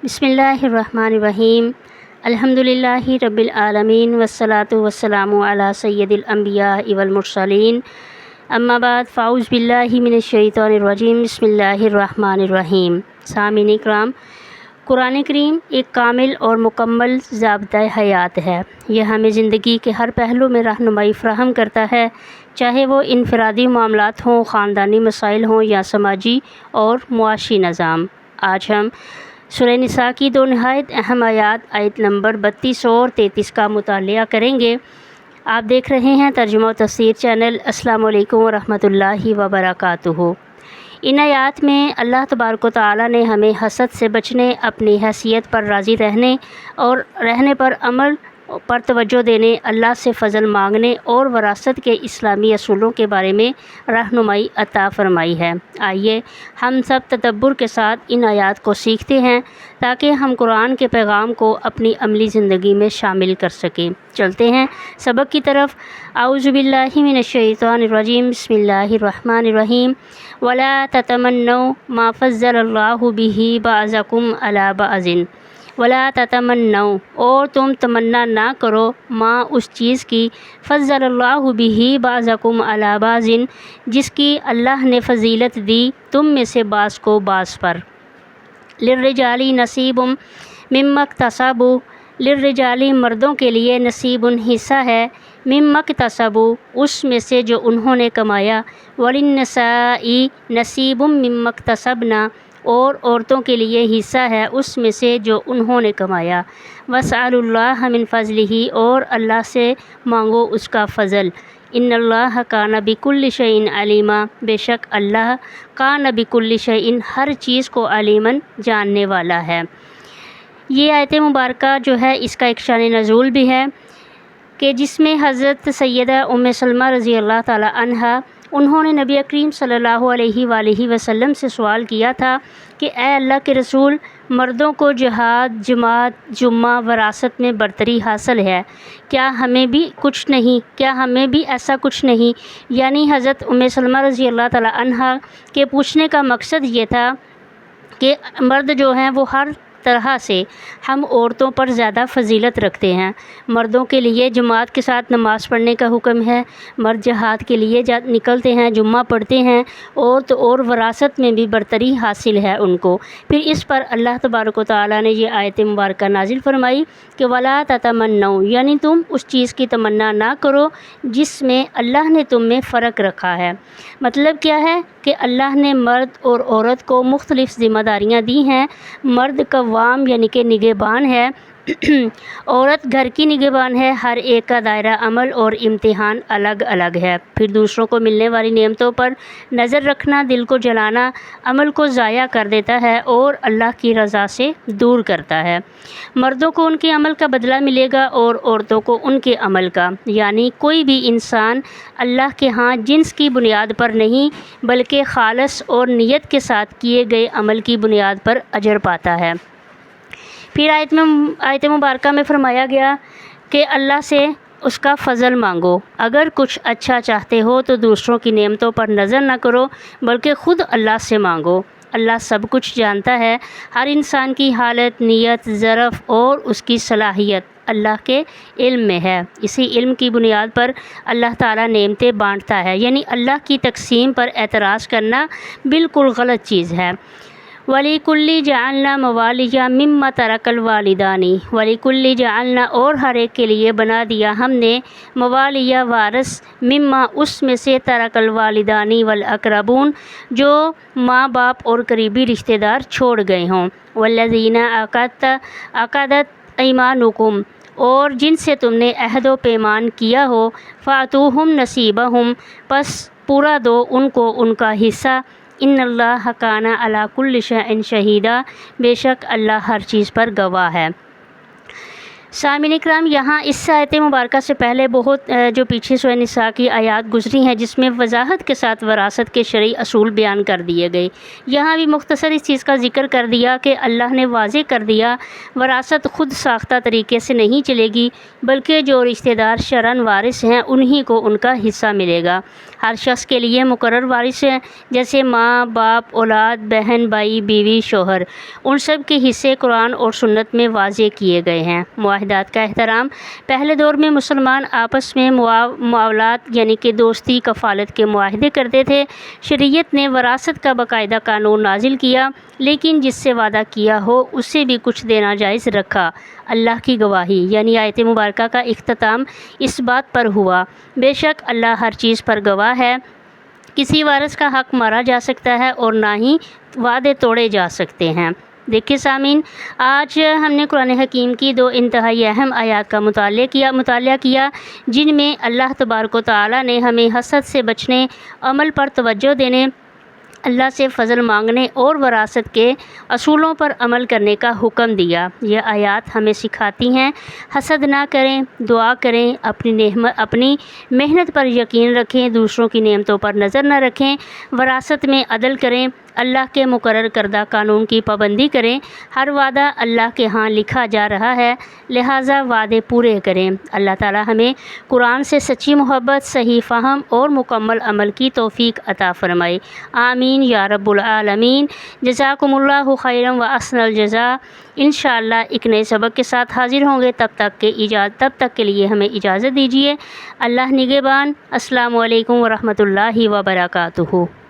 بسم اللہ الرحمن الرحیم الحمدللہ رب العالمین والصلاة والسلام علی سید الانبیاء والمرسلین اما بعد فاعوذ باللہ من الشیطان الرجیم بسم اللہ الرحمن الرحیم۔ سامعین اکرام، قرآن کریم ایک کامل اور مکمل ضابطۂ حیات ہے۔ یہ ہمیں زندگی کے ہر پہلو میں رہنمائی فراہم کرتا ہے، چاہے وہ انفرادی معاملات ہوں، خاندانی مسائل ہوں یا سماجی اور معاشی نظام۔ آج ہم سورہ نساء کی دو نہایت اہم آیات، آیت نمبر 32 اور 33 کا مطالعہ کریں گے۔ آپ دیکھ رہے ہیں ترجمہ و تفسیر چینل۔ السلام علیکم ورحمۃ اللہ وبرکاتہ۔ ان آیات میں اللہ تبارک و تعالیٰ نے ہمیں حسد سے بچنے، اپنی حیثیت پر راضی رہنے پر عمل پر توجہ دینے، اللہ سے فضل مانگنے اور وراثت کے اسلامی اصولوں کے بارے میں رہنمائی عطا فرمائی ہے۔ آئیے ہم سب تدبر کے ساتھ ان آیات کو سیکھتے ہیں تاکہ ہم قرآن کے پیغام کو اپنی عملی زندگی میں شامل کر سکیں۔ چلتے ہیں سبق کی طرف۔ اعوذ باللہ من الشیطان الرجیم، بسم اللہ الرحمن الرحیم۔ ولا تتمنوا ما فضل اللہ بہ بعضکم علی بعض ولا تتمنوا، اور تم تمنا نہ کرو، ما اس چیز کی، فضل اللہ بہ بعضکم علی بعض، جس کی اللہ نے فضیلت دی تم میں سے بعض کو بعض پر۔ للرجال نصیب مما اکتسبوا، للرجال مردوں کے لیے نصیب حصہ ہے، مما اکتسبوا اس میں سے جو انہوں نے کمایا، وللنساء نصیب مما اکتسبنا، اور عورتوں کے لیے حصہ ہے اس میں سے جو انہوں نے کمایا۔ واسألوا اللہ من فضلہ، اور اللہ سے مانگو اس کا فضل۔ ان اللہ کان بکل شیء علیما، بے شک اللہ کان بکل شیء ہر چیز کو علیما جاننے والا ہے۔ یہ آیت مبارکہ جو ہے اس کا ایک شان نزول بھی ہے کہ جس میں حضرت سیدہ ام سلمہ رضی اللہ تعالی عنہا، انہوں نے نبی کریم صلی اللہ علیہ وآلہ وسلم سے سوال کیا تھا کہ اے اللہ کے رسول، مردوں کو جہاد، جماعت، جمعہ، وراثت میں برتری حاصل ہے، کیا ہمیں بھی ایسا کچھ نہیں؟ یعنی حضرت ام سلمہ رضی اللہ تعالی عنہا کے پوچھنے کا مقصد یہ تھا کہ مرد جو ہیں وہ ہر طرح سے ہم عورتوں پر زیادہ فضیلت رکھتے ہیں۔ مردوں کے لیے جماعت کے ساتھ نماز پڑھنے کا حکم ہے، مرد جہاد کے لیے نکلتے ہیں، جمعہ پڑھتے ہیں، اور وراثت میں بھی برتری حاصل ہے ان کو۔ پھر اس پر اللہ تبارک و تعالیٰ نے یہ آیت مبارکہ نازل فرمائی کہ ولا تتمنوا، یعنی تم اس چیز کی تمنا نہ کرو جس میں اللہ نے تم میں فرق رکھا ہے۔ مطلب کیا ہے کہ اللہ نے مرد اور عورت کو مختلف ذمہ داریاں دی ہیں۔ مرد قوام یعنی کہ نگہبان ہے، عورت گھر کی نگہبان ہے۔ ہر ایک کا دائرہ عمل اور امتحان الگ الگ ہے۔ پھر دوسروں کو ملنے والی نعمتوں پر نظر رکھنا دل کو جلانا، عمل کو ضائع کر دیتا ہے اور اللہ کی رضا سے دور کرتا ہے۔ مردوں کو ان کے عمل کا بدلہ ملے گا اور عورتوں کو ان کے عمل کا، یعنی کوئی بھی انسان اللہ کے ہاں جنس کی بنیاد پر نہیں بلکہ خالص اور نیت کے ساتھ کیے گئے عمل کی بنیاد پر اجر پاتا ہے۔ پھر آیت مبارکہ میں فرمایا گیا کہ اللہ سے اس کا فضل مانگو۔ اگر کچھ اچھا چاہتے ہو تو دوسروں کی نعمتوں پر نظر نہ کرو بلکہ خود اللہ سے مانگو۔ اللہ سب کچھ جانتا ہے، ہر انسان کی حالت، نیت، ظرف اور اس کی صلاحیت اللہ کے علم میں ہے۔ اسی علم کی بنیاد پر اللہ تعالیٰ نعمتیں بانٹتا ہے، یعنی اللہ کی تقسیم پر اعتراض کرنا بالکل غلط چیز ہے۔ وَلِكُلِّ جَعَلْنَا مَوَالِيَ مِمَّا تَرَكَ الْوَالِدَانِ، وَلِكُلِّ جَعَلْنَا، اور ہر ایک کے لیے بنا دیا ہم نے، موالیہ وارث، مما اس میں سے، ترک الوالدانی والاقربون جو ماں باپ اور قریبی رشتہ دار چھوڑ گئے ہوں، والذین عقدت ایمانکم، اور جن سے تم نے عہد و پیمان کیا ہو، فَأْتُوهُمْ نَصِیبَهُمْ، پس پورا دو ان کو ان کا حصہ۔ ان اللہ کان علی کل شیء شہیدا، بے شک اللہ ہر چیز پر گواہ ہے۔ سامعین اکرام، یہاں اس آیت مبارکہ سے پہلے بہت جو پیچھے سورہ نساء کی آیات گزری ہیں جس میں وضاحت کے ساتھ وراثت کے شرعی اصول بیان کر دیے گئے، یہاں بھی مختصر اس چیز کا ذکر کر دیا کہ اللہ نے واضح کر دیا وراثت خود ساختہ طریقے سے نہیں چلے گی، بلکہ جو رشتہ دار شرعاً وارث ہیں انہی کو ان کا حصہ ملے گا۔ ہر شخص کے لیے مقرر وارث ہیں، جیسے ماں، باپ، اولاد، بہن، بھائی، بیوی، شوہر، ان سب کے حصے قرآن اور سنت میں واضح کیے گئے ہیں۔ معاہدات کا احترام۔ پہلے دور میں مسلمان آپس میں معاولات یعنی کہ دوستی، کفالت کے معاہدے کرتے تھے۔ شریعت نے وراثت کا باقاعدہ قانون نازل کیا، لیکن جس سے وعدہ کیا ہو اس سے بھی کچھ دینا جائز رکھا۔ اللہ کی گواہی یعنی آیت مبارکہ کا اختتام اس بات پر ہوا، بے شک اللہ ہر چیز پر گواہ ہے، کسی وارث کا حق مارا جا سکتا ہے اور نہ ہی وعدے توڑے جا سکتے ہیں۔ دیکھیے سامعین، آج ہم نے قرآن حکیم کی دو انتہائی اہم آیات کا مطالعہ کیا جن میں اللہ تبارک و تعالیٰ نے ہمیں حسد سے بچنے، عمل پر توجہ دینے، اللہ سے فضل مانگنے اور وراثت کے اصولوں پر عمل کرنے کا حکم دیا۔ یہ آیات ہمیں سکھاتی ہیں حسد نہ کریں، دعا کریں، اپنی محنت پر یقین رکھیں، دوسروں کی نعمتوں پر نظر نہ رکھیں، وراثت میں عدل کریں، اللہ کے مقرر کردہ قانون کی پابندی کریں۔ ہر وعدہ اللہ کے ہاں لکھا جا رہا ہے، لہٰذا وعدے پورے کریں۔ اللہ تعالی ہمیں قرآن سے سچی محبت، صحیح فہم اور مکمل عمل کی توفیق عطا فرمائے، آمین یا رب العالمین۔ جزاکم اللہ خیرا و احسن الجزاء۔ انشاءاللہ ایک نئے سبق کے ساتھ حاضر ہوں گے، تب تک کے لیے ہمیں اجازت دیجیے۔ اللہ نگہبان۔ السلام علیکم ورحمۃ اللہ وبرکاتہ۔